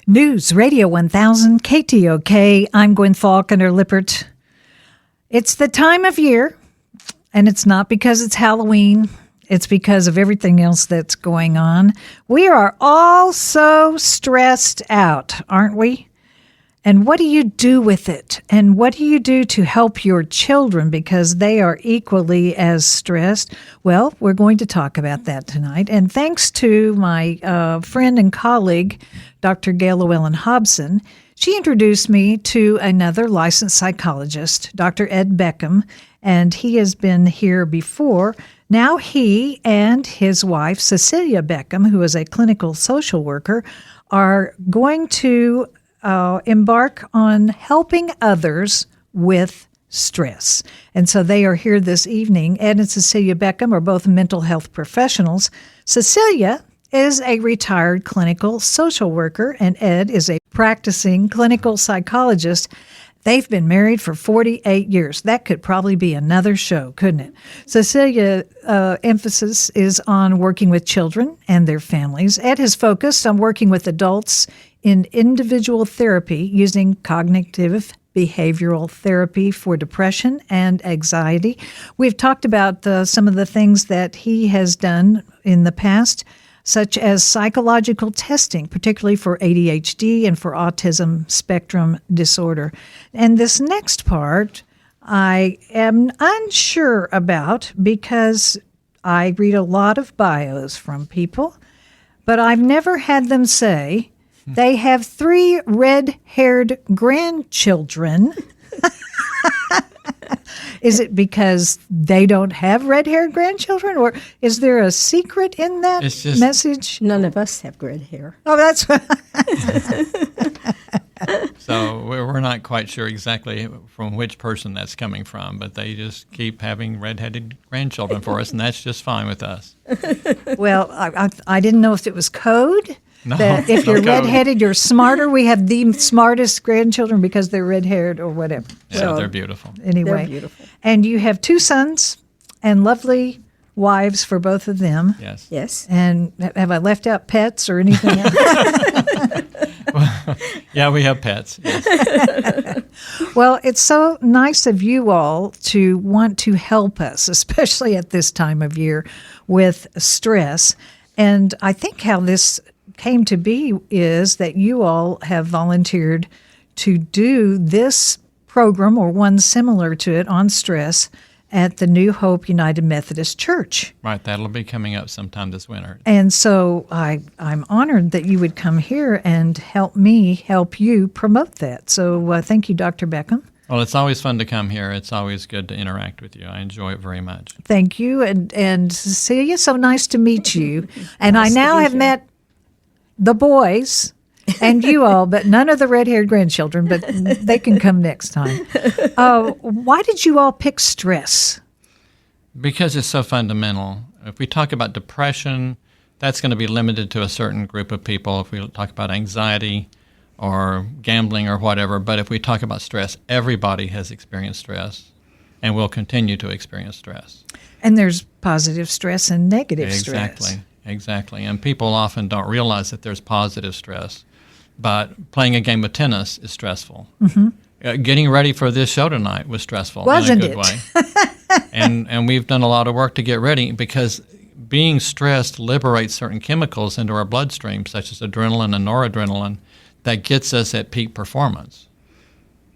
News Radio 1000 KTOK. I'm Gwin Faulconer Lippert. It's the time of year, and it's not because it's Halloween. It's because of everything else that's going on. We are all so stressed out, aren't we? And what do you do with it? And what do you do to help your children because they are equally as stressed? Well, we're going to talk about that tonight. And thanks to my friend and colleague, Dr. Gail Llewellyn Hobson, she introduced me to another licensed psychologist, Dr. Ed Beckham, and he has been here before. Now he and his wife, Cecilia Beckham, who is a clinical social worker, are going to embark on helping others with stress. And so they are here this evening. Ed and Cecilia Beckham are both mental health professionals. Cecilia is a retired clinical social worker, and Ed is a practicing clinical psychologist. They've been married for 48 years. That could probably be another show, couldn't it? Cecilia's emphasis is on working with children and their families. Ed has focused on working with adults in individual therapy using cognitive behavioral therapy for depression and anxiety. We've talked about some of the things that he has done in the past, such as psychological testing, particularly for ADHD and for autism spectrum disorder. And this next part, I am unsure about because I read a lot of bios from people, but I've never had them say they have 3 red-haired grandchildren. Is it because they don't have red-haired grandchildren, or is there a secret in that message? None of us have red hair. Oh, that's what. So we're not quite sure exactly from which person that's coming from, but they just keep having red-headed grandchildren for us, and that's just fine with us. Well, I didn't know if it was code. No, that if no you're code. redheaded, you're smarter. We have the smartest grandchildren because they're red-haired or whatever. Yeah, So, they're beautiful. Anyway, They're beautiful. And you have 2 sons and lovely wives for both of them. Yes. Yes. And have I left out pets or anything else? Yeah, we have pets. Yes. Well, it's so nice of you all to want to help us, especially at this time of year with stress. And I think how this came to be is that you all have volunteered to do this program or one similar to it on stress at the New Hope United Methodist Church. Right, that'll be coming up sometime this winter. And so I'm honored that you would come here and help me help you promote that. So thank you, Dr. Beckham. Well, it's always fun to come here. It's always good to interact with you. I enjoy it very much. Thank you. And Cecilia, so nice to meet you. And I now have met the boys and you all, but none of the red-haired grandchildren, but they can come next time. Why did you all pick stress? Because it's so fundamental. If we talk about depression, that's going to be limited to a certain group of people. If we talk about anxiety or gambling or whatever, but if we talk about stress, everybody has experienced stress and will continue to experience stress. And there's positive stress and negative stress. Exactly. And people often don't realize that there's positive stress. But playing a game of tennis is stressful. Mm-hmm. Getting ready for this show tonight was stressful Wasn't in a good way. And we've done a lot of work to get ready because being stressed liberates certain chemicals into our bloodstream, such as adrenaline and noradrenaline, that gets us at peak performance.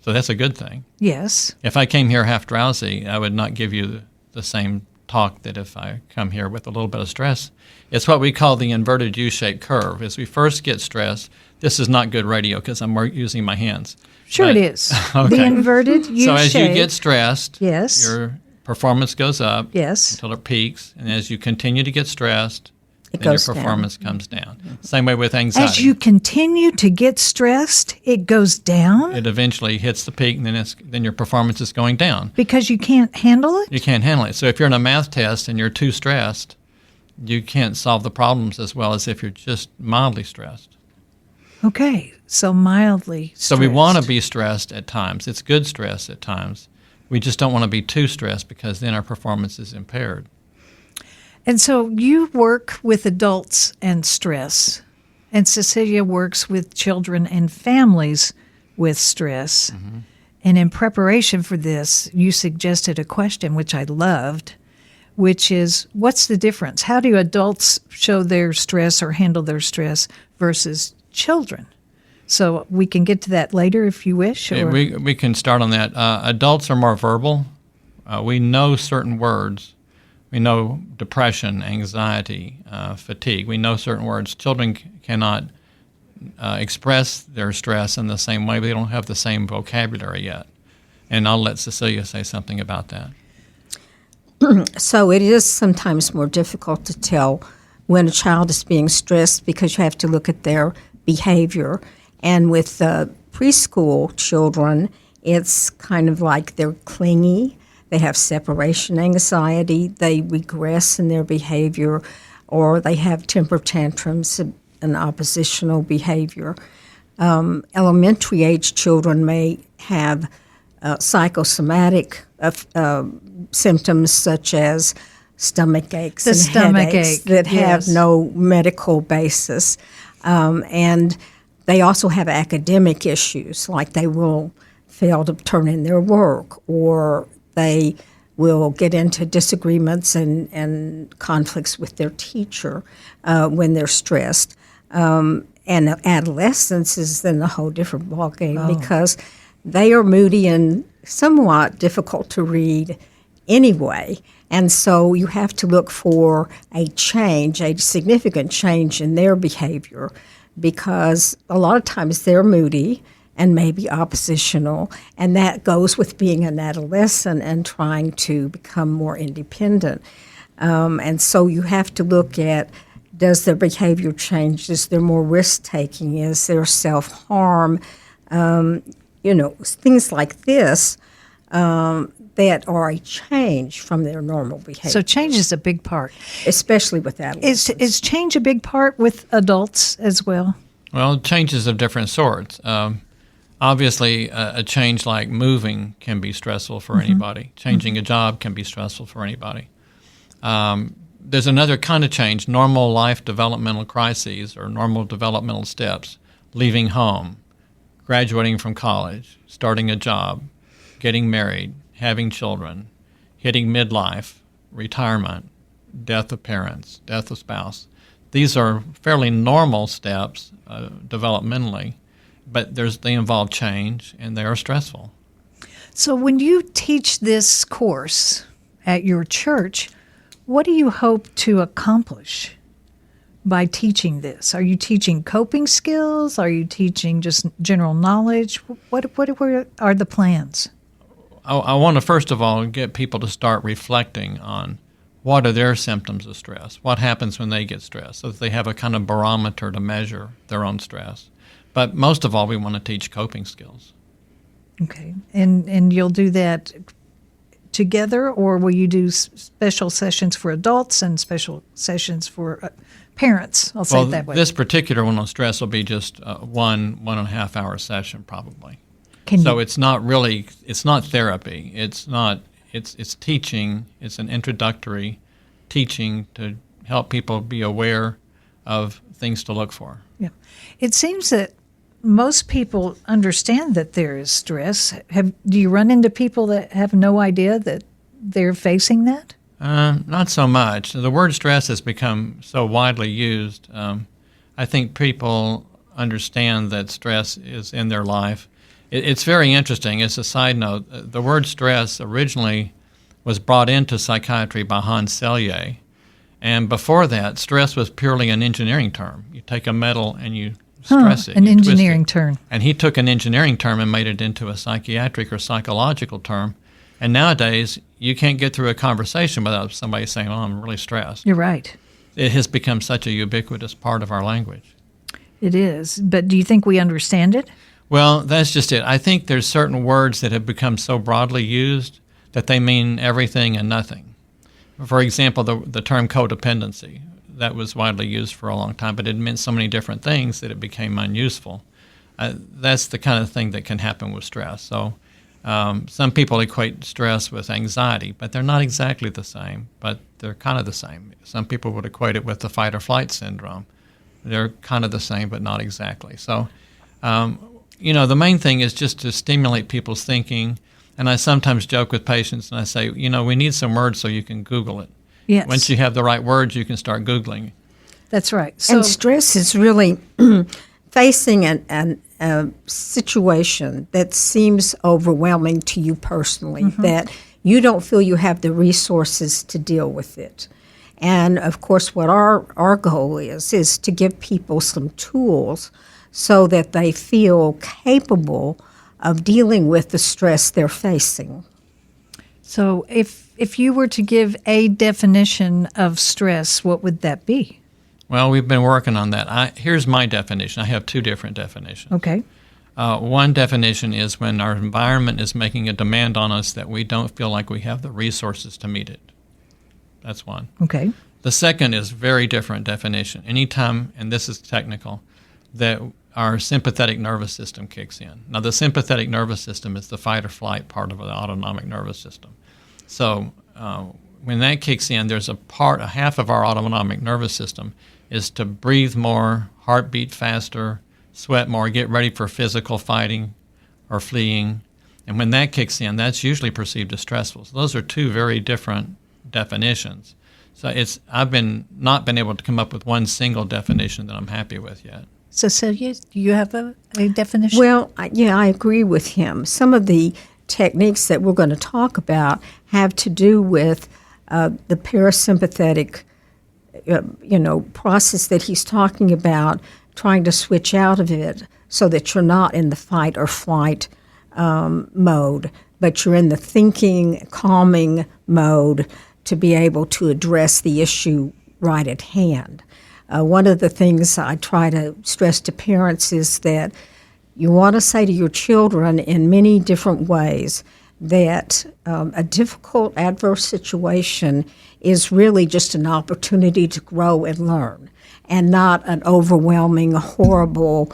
So that's a good thing. Yes. If I came here half drowsy, I would not give you the same talk that if I come here with a little bit of stress. It's what we call the inverted U-shaped curve. As we first get stressed, this is not good radio because I'm using my hands. Sure but, it is. Okay. The inverted U-shape. So as you get stressed, yes, your performance goes up yes, until it peaks. And as you continue to get stressed, then your performance comes down. Mm-hmm. Same way with anxiety. As you continue to get stressed, it goes down? It eventually hits the peak, and then your performance is going down. Because you can't handle it? You can't handle it. So if you're in a math test and you're too stressed, you can't solve the problems as well as if you're just mildly stressed. Okay, so mildly stressed. So we want to be stressed at times. It's good stress at times. We just don't want to be too stressed because then our performance is impaired. And so you work with adults and stress. And Cecilia works with children and families with stress. Mm-hmm. And in preparation for this, you suggested a question which I loved, which is, what's the difference? How do adults show their stress or handle their stress versus children? So we can get to that later if you wish. Or? We can start on that. Adults are more verbal. We know certain words. We know depression, anxiety, fatigue. We know certain words. Children cannot express their stress in the same way, but they don't have the same vocabulary yet. And I'll let Cecilia say something about that. So it is sometimes more difficult to tell when a child is being stressed because you have to look at their behavior. And with preschool children, it's kind of like they're clingy. They have separation anxiety. They regress in their behavior, or they have temper tantrums and oppositional behavior. Elementary age children may have psychosomatic symptoms such as stomach aches and headaches that have no medical basis. And they also have academic issues, like they will fail to turn in their work, or they will get into disagreements and conflicts with their teacher when they're stressed. And adolescence is then a whole different ballgame because they are moody and somewhat difficult to read anyway. And so you have to look for a change, a significant change in their behavior, because a lot of times they're moody and maybe oppositional, and that goes with being an adolescent and trying to become more independent. And so you have to look at, does their behavior change? Is there more risk-taking? Is there self-harm? Things like this that are a change from their normal behavior. So change is a big part. Especially with adolescents. Is change a big part with adults as well? Well, changes of different sorts. Obviously, a change like moving can be stressful for anybody. Changing a job can be stressful for anybody. There's another kind of change, normal life developmental crises or normal developmental steps, leaving home, graduating from college, starting a job, getting married, having children, hitting midlife, retirement, death of parents, death of spouse. These are fairly normal steps developmentally, but they involve change and they are stressful. So when you teach this course at your church, what do you hope to accomplish by teaching this? Are you teaching coping skills? Are you teaching just general knowledge? What are the plans? I want to, first of all, get people to start reflecting on what are their symptoms of stress, what happens when they get stressed, so that they have a kind of barometer to measure their own stress. But most of all, we want to teach coping skills. Okay. And you'll do that together, or will you do special sessions for adults and special sessions for parents? I'll say it that way. This particular one on stress will be just 1.5 hour session probably. It's not therapy. It's teaching. It's an introductory teaching to help people be aware of things to look for. Yeah. It seems that most people understand that there is stress. Do you run into people that have no idea that they're facing that? Not so much. The word stress has become so widely used. I think people understand that stress is in their life. It's very interesting. As a side note, the word stress originally was brought into psychiatry by Hans Selye. And before that, stress was purely an engineering term. You take a metal and you stress it. An engineering term. And he took an engineering term and made it into a psychiatric or psychological term. And nowadays, you can't get through a conversation without somebody saying, oh, I'm really stressed. You're right. It has become such a ubiquitous part of our language. It is. But do you think we understand it? Well, that's just it. I think there's certain words that have become so broadly used that they mean everything and nothing. For example, the term codependency, that was widely used for a long time, but it meant so many different things that it became unuseful. That's the kind of thing that can happen with stress. So some people equate stress with anxiety, but they're not exactly the same, but they're kind of the same. Some people would equate it with the fight or flight syndrome. They're kind of the same, but not exactly. So, the main thing is just to stimulate people's thinking. And I sometimes joke with patients and I say, we need some words so you can Google it. Yes. Once you have the right words, you can start Googling. That's right. So, and stress is really facing a situation that seems overwhelming to you personally, that you don't feel you have the resources to deal with it. And, of course, what our goal is to give people some tools so that they feel capable of dealing with the stress they're facing. So if you were to give a definition of stress, what would that be? Well, we've been working on that. Here's my definition. I have two different definitions. Okay. One definition is when our environment is making a demand on us that we don't feel like we have the resources to meet it. That's one. Okay. The second is very different definition. Anytime, and this is technical, that our sympathetic nervous system kicks in. Now, the sympathetic nervous system is the fight or flight part of the autonomic nervous system. So when that kicks in, there's a half of our autonomic nervous system is to breathe more, heartbeat faster, sweat more, get ready for physical fighting or fleeing. And when that kicks in, that's usually perceived as stressful. So those are two very different definitions. So I've not been able to come up with one single definition that I'm happy with yet. Cecilia, do you have a definition? Well, I agree with him. Some of the techniques that we're going to talk about have to do with the parasympathetic, process that he's talking about, trying to switch out of it so that you're not in the fight or flight mode, but you're in the thinking, calming mode to be able to address the issue right at hand. One of the things I try to stress to parents is that you want to say to your children in many different ways that a difficult, adverse situation is really just an opportunity to grow and learn, and not an overwhelming, horrible,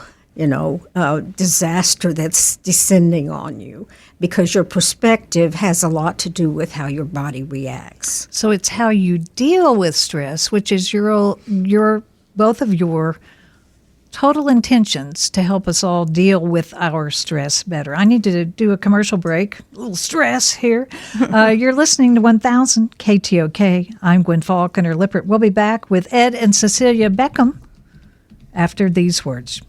disaster that's descending on you, because your perspective has a lot to do with how your body reacts. So it's how you deal with stress, which is your both of your total intentions to help us all deal with our stress better. I need to do a commercial break. A little stress here. You're listening to 1000 KTOK. I'm Gwin Faulconer Lippert. We'll be back with Ed and Cecilia Beckham after these words.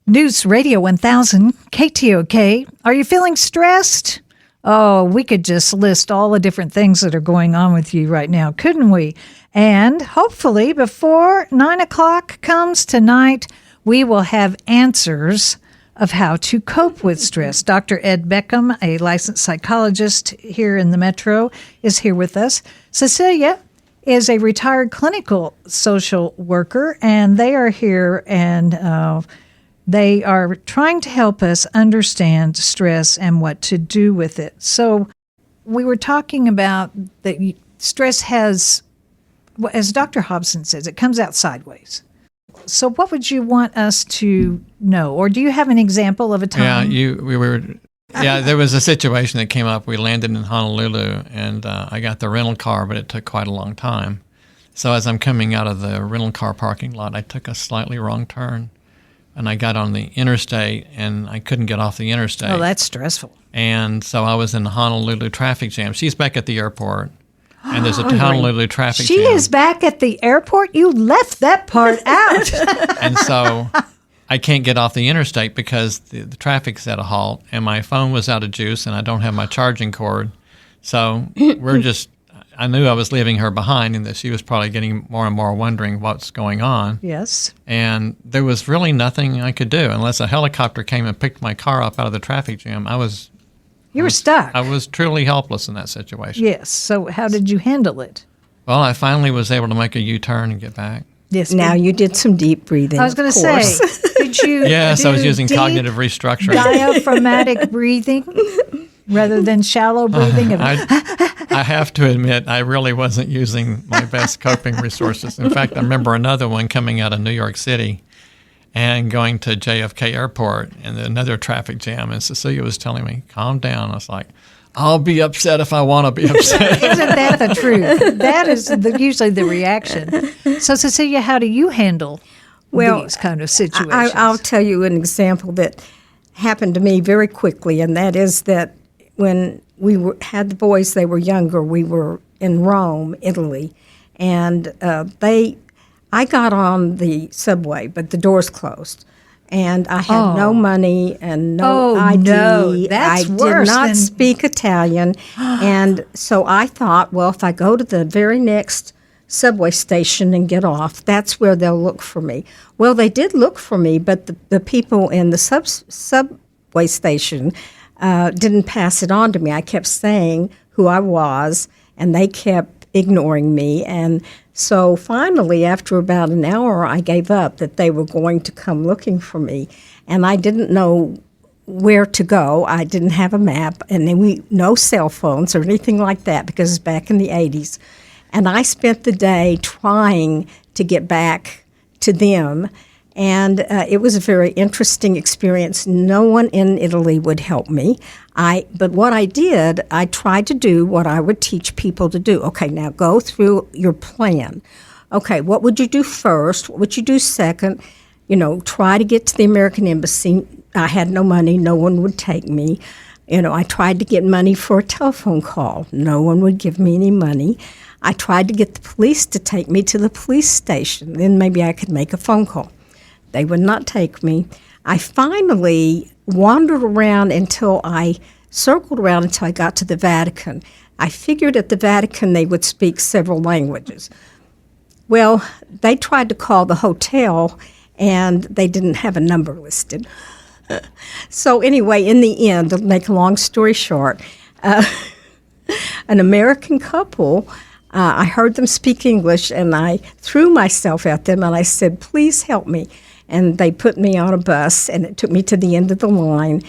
News Radio 1000 KTOK. Are you feeling stressed? Oh, we could just list all the different things that are going on with you right now, couldn't we? And hopefully before 9 o'clock comes tonight, we will have answers of how to cope with stress. Dr. Ed Beckham, a licensed psychologist here in the Metro, is here with us. Cecilia is a retired clinical social worker, and they are here and they are trying to help us understand stress and what to do with it. So we were talking about that stress has, as Dr. Hobson says, it comes out sideways. So what would you want us to know? Or do you have an example of a time? There was a situation that came up. We landed in Honolulu, and I got the rental car, but it took quite a long time. So as I'm coming out of the rental car parking lot, I took a slightly wrong turn. And I got on the interstate, and I couldn't get off the interstate. Oh, that's stressful. And so I was in the Honolulu traffic jam. She's back at the airport, and there's a Honolulu traffic jam. She is back at the airport? You left that part out. And so I can't get off the interstate because the traffic's at a halt, and my phone was out of juice, and I don't have my charging cord. So I knew I was leaving her behind and that she was probably getting more and more wondering what's going on. Yes. And there was really nothing I could do unless a helicopter came and picked my car up out of the traffic jam. You were stuck. I was truly helpless in that situation. Yes. So how did you handle it? Well, I finally was able to make a U-turn and get back. Yes. Now you did some deep breathing. I was going to say, did you? Yes, I was using cognitive restructuring. Diaphragmatic breathing rather than shallow breathing. I have to admit, I really wasn't using my best coping resources. In fact, I remember another one coming out of New York City and going to JFK Airport and another traffic jam. And Cecilia was telling me, calm down. I was like, I'll be upset if I want to be upset. Isn't that the truth? That is usually the reaction. So, Cecilia, how do you handle these kind of situations? I'll tell you an example that happened to me very quickly, and that is that when had the boys, they were younger, we were in Rome, Italy, and I got on the subway, but the doors closed. And I had no money and no ID. No, that's I worse did not than... speak Italian. And so I thought, well, if I go to the very next subway station and get off, that's where they'll look for me. Well, they did look for me, but the people in the subway station didn't pass it on to me. I kept saying who I was, and they kept ignoring me. And so finally, after about an hour, I gave up that they were going to come looking for me. And I didn't know where to go. I didn't have a map, and then no cell phones or anything like that because it's back in the 80s. And I spent the day trying to get back to them. And it was a very interesting experience. No one in Italy would help me. But what I did, I tried to do what I would teach people to do. Okay, now go through your plan. Okay, what would you do first? What would you do second? Try to get to the American Embassy. I had no money. No one would take me. I tried to get money for a telephone call. No one would give me any money. I tried to get the police to take me to the police station. Then maybe I could make a phone call. They would not take me. I finally wandered around circled around until I got to the Vatican. I figured at the Vatican they would speak several languages. Well, they tried to call the hotel, and they didn't have a number listed. So anyway, in the end, to make a long story short, an American couple, I heard them speak English, and I threw myself at them, and I said, please help me. And they put me on a bus, and it took me to the end of the line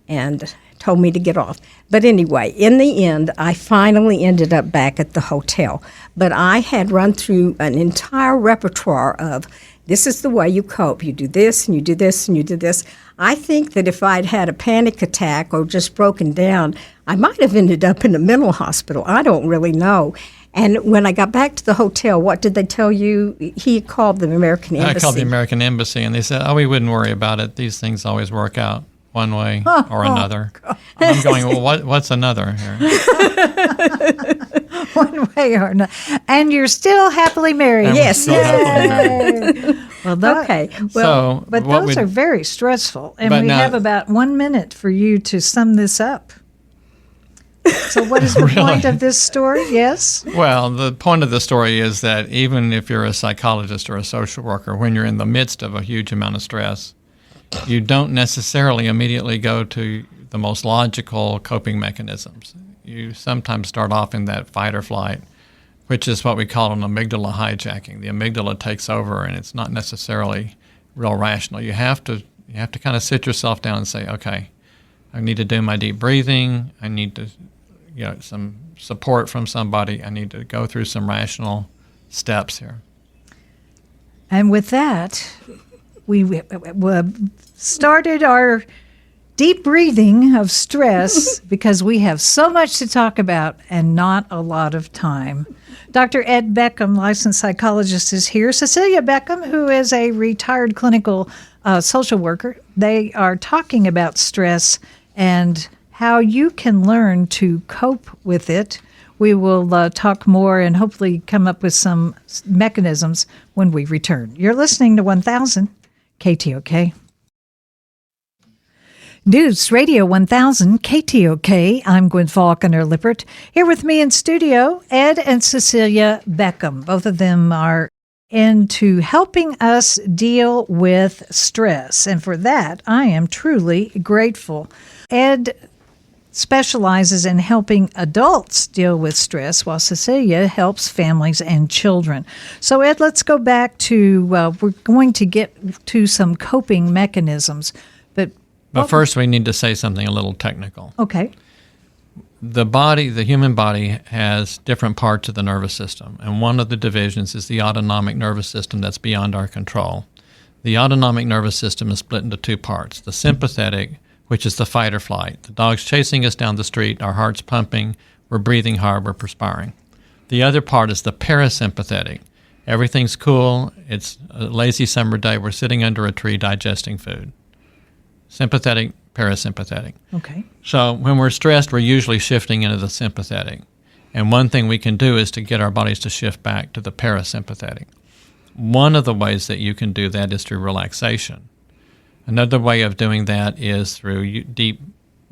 and told me to get off. But anyway, in the end, I finally ended up back at the hotel. But I had run through an entire repertoire of, this is the way you cope. You do this, and you do this, and you do this. I think that if I'd had a panic attack or just broken down, I might have ended up in a mental hospital. I don't really know. And when I got back to the hotel, what did they tell you? He called the American Embassy. I called the American Embassy, and they said, we wouldn't worry about it. These things always work out one way or another. And I'm going, well, what's another here? One way or another. And you're still happily married. And yes. we're still happily married. Well, okay. Well, but those are very stressful. And we have about 1 minute for you to sum this up. So what is the point of this story? Yes? Well, the point of the story is that even if you're a psychologist or a social worker, when you're in the midst of a huge amount of stress, you don't necessarily immediately go to the most logical coping mechanisms. You sometimes start off in that fight or flight, which is what we call an amygdala hijacking. The amygdala takes over, and it's not necessarily real rational. You have to kind of sit yourself down and say, okay, I need to do my deep breathing. I need to get some support from somebody. I need to go through some rational steps here. And with that, we started our deep breathing of stress because we have so much to talk about and not a lot of time. Dr. Ed Beckham, licensed psychologist, is here. Cecilia Beckham, who is a retired clinical social worker. They are talking about stress and how you can learn to cope with it. We will talk more and hopefully come up with some mechanisms when we return. You're listening to 1000 KTOK. News Radio 1000 KTOK. I'm Gwin Faulconer Lippert. Here with me in studio, Ed and Cecilia Beckham. Both of them are into helping us deal with stress. And for that, I am truly grateful. Ed specializes in helping adults deal with stress, while Cecilia helps families and children. So, Ed, let's go back to, we're going to get to some coping mechanisms. But first, we need to say something a little technical. Okay. The human body has different parts of the nervous system, and one of the divisions is the autonomic nervous system that's beyond our control. The autonomic nervous system is split into two parts. The sympathetic, which is the fight or flight. The dog's chasing us down the street, our heart's pumping, we're breathing hard, we're perspiring. The other part is the parasympathetic. Everything's cool, it's a lazy summer day, we're sitting under a tree digesting food. Sympathetic, parasympathetic. Okay. So when we're stressed, we're usually shifting into the sympathetic. And one thing we can do is to get our bodies to shift back to the parasympathetic. One of the ways that you can do that is through relaxation. Another way of doing that is through deep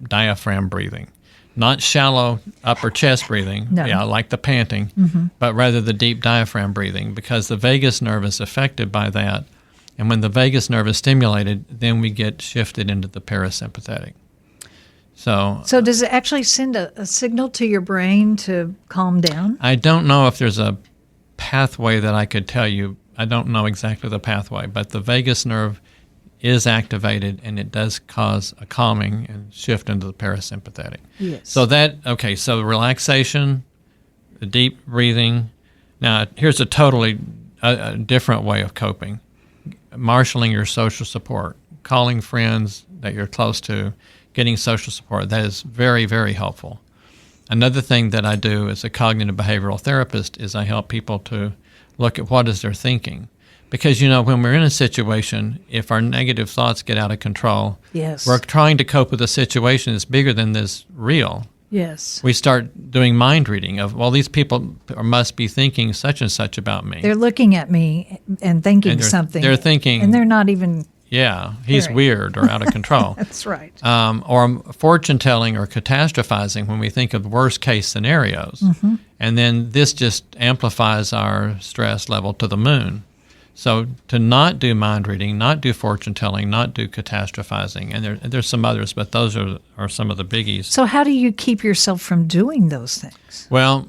diaphragm breathing. Not shallow upper chest breathing, like the panting, but rather the deep diaphragm breathing, because the vagus nerve is affected by that. And when the vagus nerve is stimulated, then we get shifted into the parasympathetic. So does it actually send a signal to your brain to calm down? I don't know if there's a pathway that I could tell you. I don't know exactly the pathway, but the vagus nerve is activated, and it does cause a calming and shift into the parasympathetic. Yes. So relaxation, the deep breathing. Now, here's a totally different way of coping. Marshaling your social support, calling friends that you're close to, getting social support. That is very, very helpful. Another thing that I do as a cognitive behavioral therapist is I help people to look at what is their thinking. Because, when we're in a situation, if our negative thoughts get out of control, yes, we're trying to cope with a situation that's bigger than this real. Yes. We start doing mind reading of, well, these people must be thinking such and such about me. They're looking at me and thinking something. They're thinking. And they're not even. Yeah, he's caring. Weird or out of control. That's right. Or fortune telling or catastrophizing when we think of worst case scenarios. Mm-hmm. And then this just amplifies our stress level to the moon. So to not do mind reading, not do fortune telling, not do catastrophizing, and there's some others, but those are some of the biggies. So how do you keep yourself from doing those things? Well,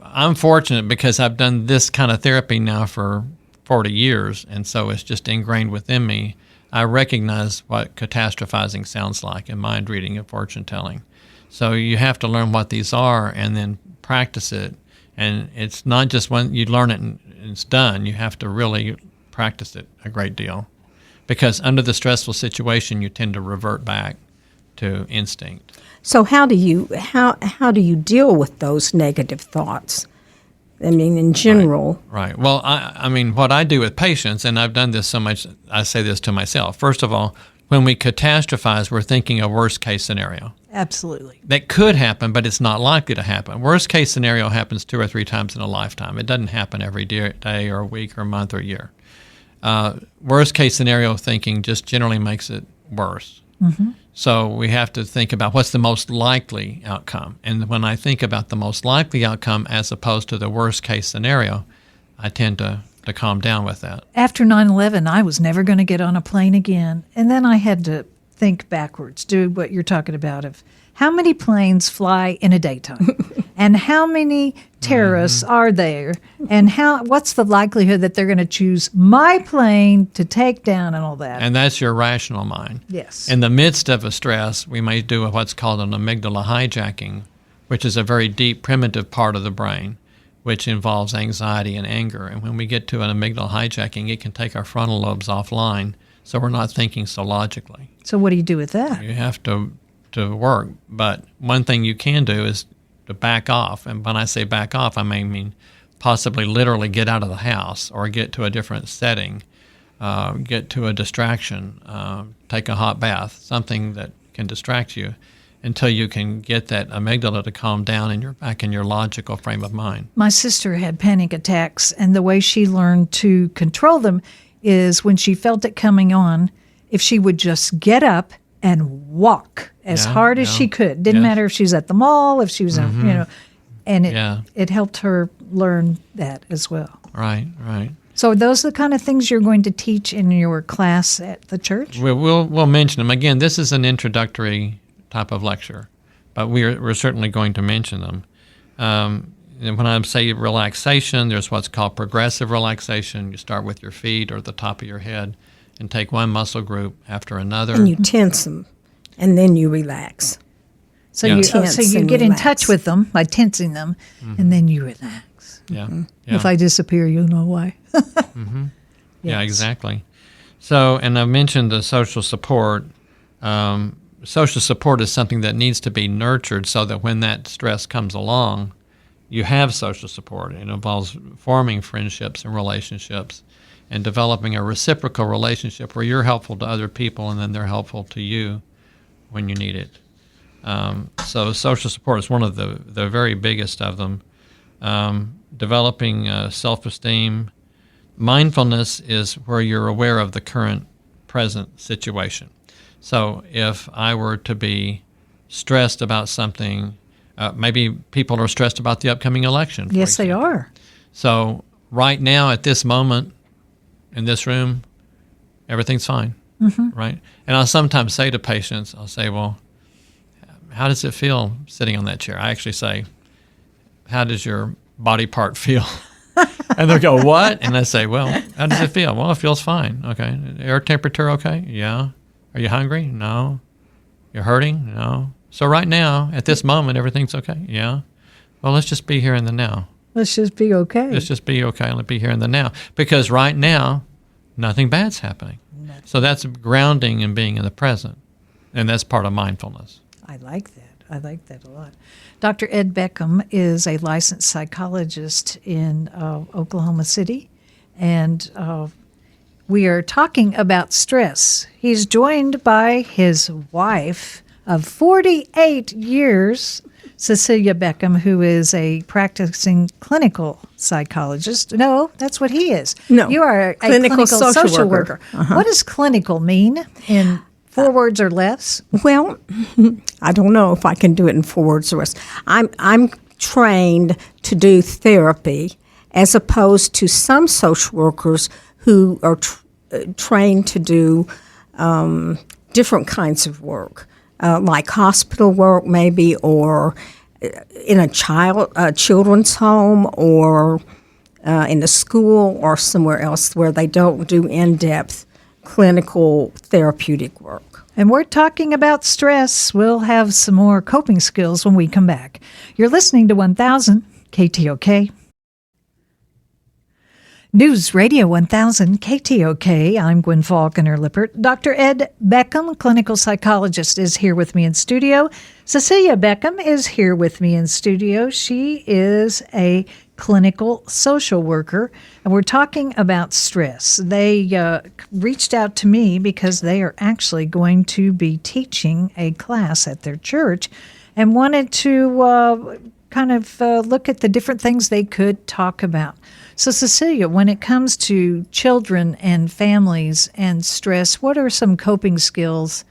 I'm fortunate because I've done this kind of therapy now for 40 years, and so it's just ingrained within me. I recognize what catastrophizing sounds like and mind reading and fortune telling. So you have to learn what these are and then practice it. And it's not just when you learn it and it's done. You have to really practice it a great deal. Because under the stressful situation, you tend to revert back to instinct. So how do you deal with those negative thoughts? I mean, in general. Right. Well, I mean, what I do with patients, and I've done this so much, I say this to myself. First of all, when we catastrophize, we're thinking a worst case scenario. Absolutely. That could happen, but it's not likely to happen. Worst case scenario happens 2 or 3 times in a lifetime. It doesn't happen every day or week or month or year. Worst case scenario thinking just generally makes it worse. Mm-hmm. So we have to think about what's the most likely outcome. And when I think about the most likely outcome as opposed to the worst case scenario, I tend to calm down with that. After 9/11, I was never going to get on a plane again. And then I had to think backwards, do what you're talking about of how many planes fly in a daytime and how many terrorists are there and what's the likelihood that they're going to choose my plane to take down and all that. And that's your rational mind. Yes. In the midst of a stress, we may do what's called an amygdala hijacking, which is a very deep primitive part of the brain, which involves anxiety and anger. And when we get to an amygdala hijacking, it can take our frontal lobes offline, so we're not thinking so logically. So what do you do with that? You have to work. But one thing you can do is to back off. And when I say back off, I mean possibly literally get out of the house or get to a different setting, get to a distraction, take a hot bath, something that can distract you until you can get that amygdala to calm down and you're back in your logical frame of mind. My sister had panic attacks, and the way she learned to control them is when she felt it coming on, if she would just get up and walk as hard as she could. Didn't matter if she was at the mall, if she was, and it helped her learn that as well. Right. So are those the kind of things you're going to teach in your class at the church? We'll mention them. Again, this is an introductory type of lecture, but we're certainly going to mention them. And when I say relaxation, there's what's called progressive relaxation. You start with your feet or the top of your head and take one muscle group after another. And you tense them, and then you relax. So you get in touch with them by tensing them, and then you relax. Yeah. If I disappear, you'll know why. Yeah, exactly. So, and I mentioned the social support. social support is something that needs to be nurtured so that when that stress comes along, you have social support. It involves forming friendships and relationships and developing a reciprocal relationship where you're helpful to other people and then they're helpful to you when you need it. So social support is one of the very biggest of them. Developing self-esteem. Mindfulness is where you're aware of the current present situation. So if I were to be stressed about something, maybe people are stressed about the upcoming election. Yes, they are. So right now at this moment in this room, everything's fine, right? And I'll sometimes say to patients, I'll say, well, how does it feel sitting on that chair? I actually say, how does your body part feel? And they'll go, what? And I say, well, how does it feel? Well, it feels fine. Okay. Air temperature okay? Yeah. Are you hungry? No. You're hurting? No. So right now, at this moment, everything's okay? Yeah. Well, let's just be here in the now. Let's just be okay. Let's just be okay. Let's be here in the now. Because right now, nothing bad's happening. So that's grounding and being in the present. And that's part of mindfulness. I like that. I like that a lot. Dr. Ed Beckham is a licensed psychologist in Oklahoma City, and we are talking about stress. He's joined by his wife of 48 years, Cecilia Beckham, who is a practicing clinical psychologist. No, that's what he is. No, you are a clinical social worker. What does clinical mean in 4 words or less? Well, I don't know if I can do it in 4 words or less. I'm trained to do therapy as opposed to some social workers who are trained to do different kinds of work, like hospital work maybe, or in a children's home, or in a school or somewhere else where they don't do in-depth clinical therapeutic work. And we're talking about stress. We'll have some more coping skills when we come back. You're listening to 1000 KTOK. News Radio 1000 KTOK. I'm Gwin Faulconer Lippert. Dr. Ed Beckham, clinical psychologist, is here with me in studio. Cecilia Beckham is here with me in studio. She is a clinical social worker, and we're talking about stress. They reached out to me because they are actually going to be teaching a class at their church and wanted to look at the different things they could talk about. So, Cecilia, when it comes to children and families and stress, what are some coping skills,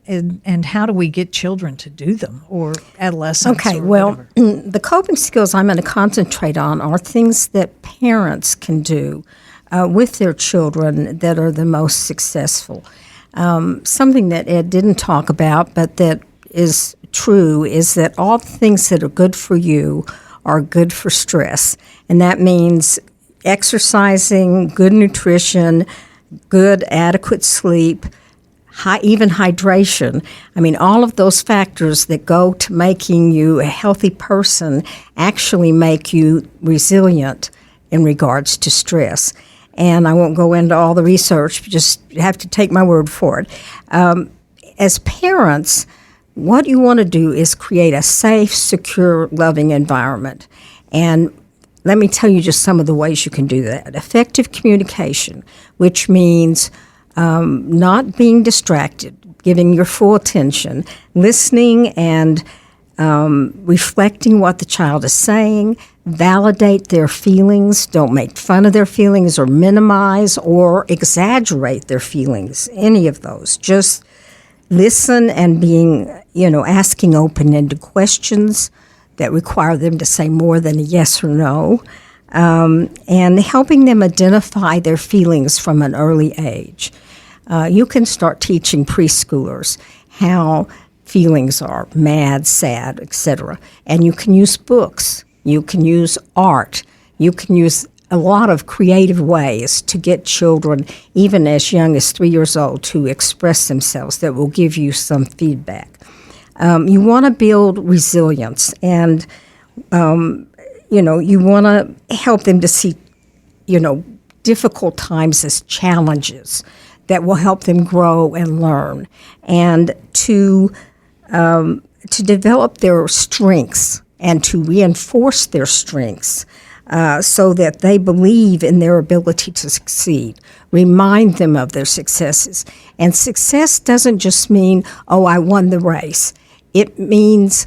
and how do we get children to do them, or adolescents? Okay, or well, whatever? the coping skills I'm going to concentrate on are things that parents can do with their children that are the most successful. Something that Ed didn't talk about, but that is true, is that all the things that are good for you are good for stress. And that means exercising, good nutrition, good adequate sleep, even hydration. I mean, all of those factors that go to making you a healthy person actually make you resilient in regards to stress. And I won't go into all the research, just have to take my word for it. As parents, what you want to do is create a safe, secure, loving environment. And let me tell you just some of the ways you can do that. Effective communication, which means not being distracted, giving your full attention, listening and reflecting what the child is saying, validate their feelings, don't make fun of their feelings or minimize or exaggerate their feelings, any of those. Just listen and asking open-ended questions that require them to say more than a yes or no, and helping them identify their feelings from an early age. You can start teaching preschoolers how feelings are, mad, sad, etc. And you can use books. You can use art. You can use a lot of creative ways to get children, even as young as 3 years old, to express themselves that will give you some feedback. You want to build resilience, and you want to help them to see, difficult times as challenges that will help them grow and learn, and to develop their strengths and to reinforce their strengths so that they believe in their ability to succeed. Remind them of their successes. And success doesn't just mean, oh, I won the race. It means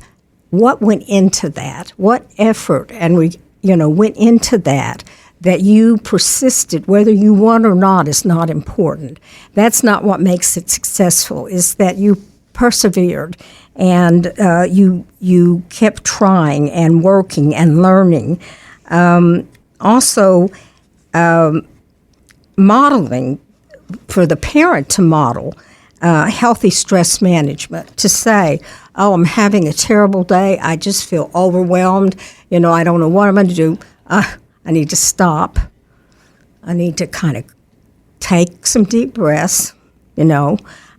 what went into that, what effort and went into that you persisted. Whether you won or not is not important. That's not what makes it successful, is that you persevered and you kept trying and working and learning. Also, modeling, for the parent to model healthy stress management, to say, oh, I'm having a terrible day, I just feel overwhelmed, I don't know what I'm going to do, I need to stop, I need to kind of take some deep breaths,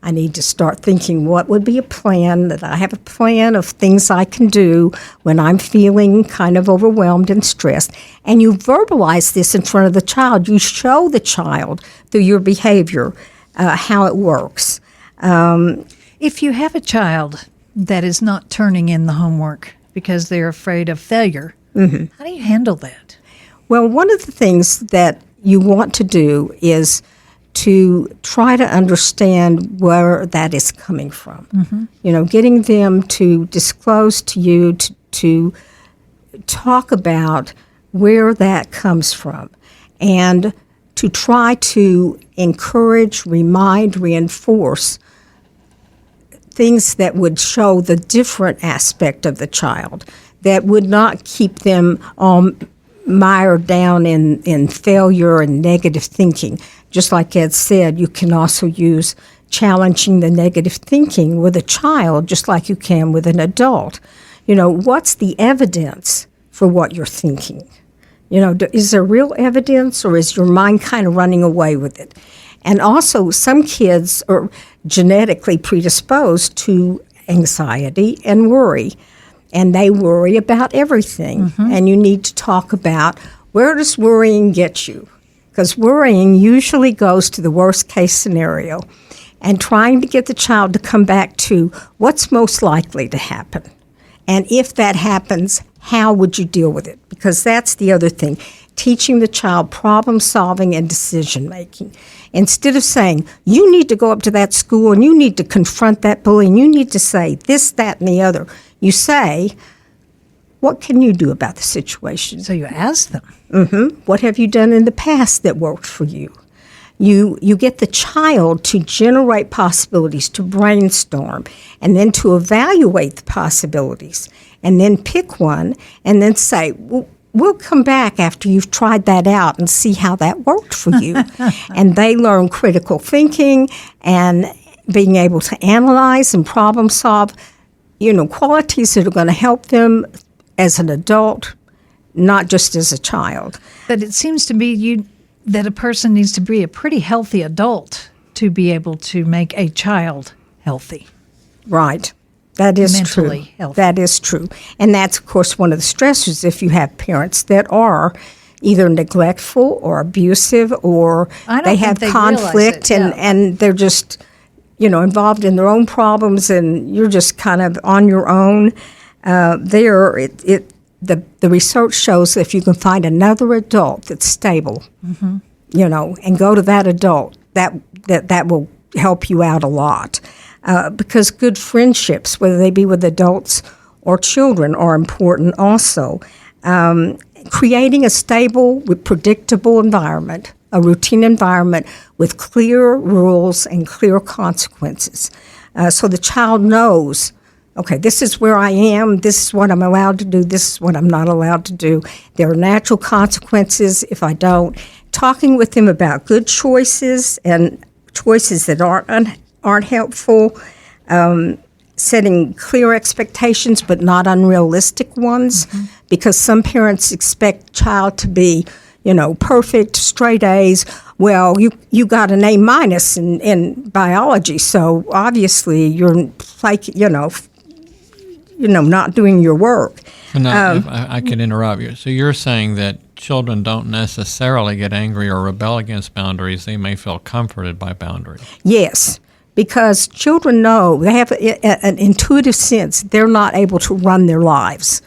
I need to start thinking what would be a plan, that I have a plan of things I can do when I'm feeling kind of overwhelmed and stressed. And you verbalize this in front of the child. You show the child through your behavior how it works. If you have a child that is not turning in the homework because they're afraid of failure, how do you handle that? Well, one of the things that you want to do is to try to understand where that is coming from. Getting them to disclose to you, to talk about where that comes from, and to try to encourage, remind, reinforce things that would show the different aspect of the child, that would not keep them mired down in failure and negative thinking. Just like Ed said, you can also use challenging the negative thinking with a child just like you can with an adult. What's the evidence for what you're thinking? Is there real evidence, or is your mind kind of running away with it? And also, some kids are genetically predisposed to anxiety and worry, and they worry about everything. And you need to talk about, where does worrying get you? Because worrying usually goes to the worst case scenario, and trying to get the child to come back to what's most likely to happen. And if that happens, how would you deal with it? Because that's the other thing, teaching the child problem solving and decision making. Instead of saying, you need to go up to that school and you need to confront that bully and you need to say this, that, and the other, you say, what can you do about the situation? So you ask them. What have you done in the past that worked for you? You get the child to generate possibilities, to brainstorm, and then to evaluate the possibilities, and then pick one, and then say, we'll come back after you've tried that out and see how that worked for you. And they learn critical thinking and being able to analyze and problem solve, qualities that are going to help them as an adult, not just as a child. But it seems to me that a person needs to be a pretty healthy adult to be able to make a child healthy. Right. That is mentally true. Healthy. That is true. And that's, of course, one of the stressors if you have parents that are either neglectful or abusive, or they have conflict and they're just, involved in their own problems, and you're just kind of on your own. The research shows that if you can find another adult that's stable, and go to that adult, that will help you out a lot. Because good friendships, whether they be with adults or children, are important also. Creating a stable, predictable environment, a routine environment with clear rules and clear consequences. So the child knows, okay, this is where I am, this is what I'm allowed to do, this is what I'm not allowed to do. There are natural consequences if I don't. Talking with them about good choices and choices that aren't helpful, setting clear expectations but not unrealistic ones, because some parents expect child to be, perfect, straight A's. Well, you got an A- in biology, so obviously you're like, not doing your work. Now, if I could interrupt you. So you're saying that children don't necessarily get angry or rebel against boundaries. They may feel comforted by boundaries. Yes, because children know, they have an intuitive sense they're not able to run their lives,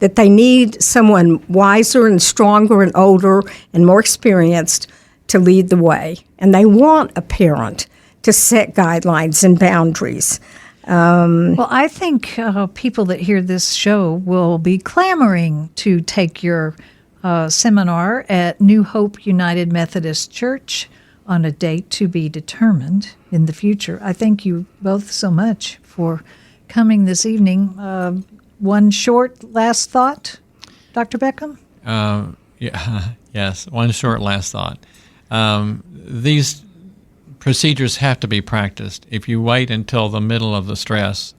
that they need someone wiser and stronger and older and more experienced to lead the way. And they want a parent to set guidelines and boundaries. Well, I think people that hear this show will be clamoring to take your seminar at New Hope United Methodist Church on a date to be determined in the future. I thank you both so much for coming this evening. One short last thought, Dr. Beckham? Yes, one short last thought. These procedures have to be practiced. If you wait until the middle of the stress,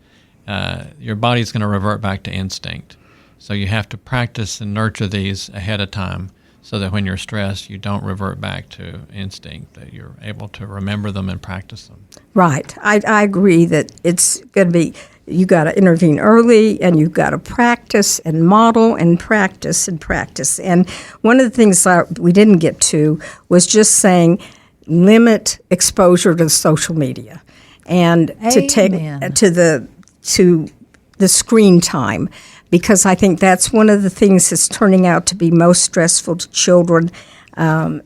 your body's going to revert back to instinct. So you have to practice and nurture these ahead of time so that when you're stressed, you don't revert back to instinct, that you're able to remember them and practice them. Right. I agree that it's going to be, you got to intervene early, and you've got to practice and model and practice and practice. And one of the things that we didn't get to was just saying limit exposure to social media and to take to the screen time, because I think that's one of the things that's turning out to be most stressful to children. I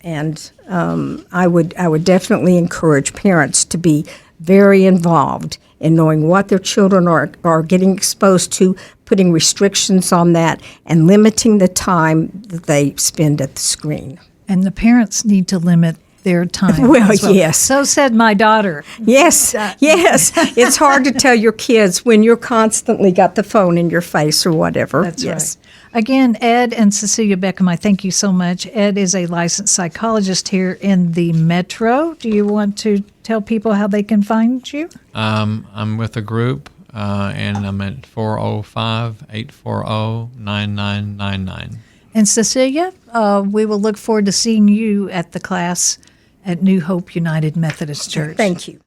would definitely encourage parents to be very involved in knowing what their children are getting exposed to, putting restrictions on that, and limiting the time that they spend at the screen. And the parents need to limit their time. Well, as well. yes. So said my daughter. Yes, yes. It's hard to tell your kids when you're constantly got the phone in your face or whatever. That's yes. right. Again, Ed and Cecilia Beckham, I thank you so much. Ed is a licensed psychologist here in the Metro. Do you want to tell people how they can find you? I'm with a group, and I'm at 405-840-9999. And Cecilia, we will look forward to seeing you at the class at New Hope United Methodist Church. Thank you.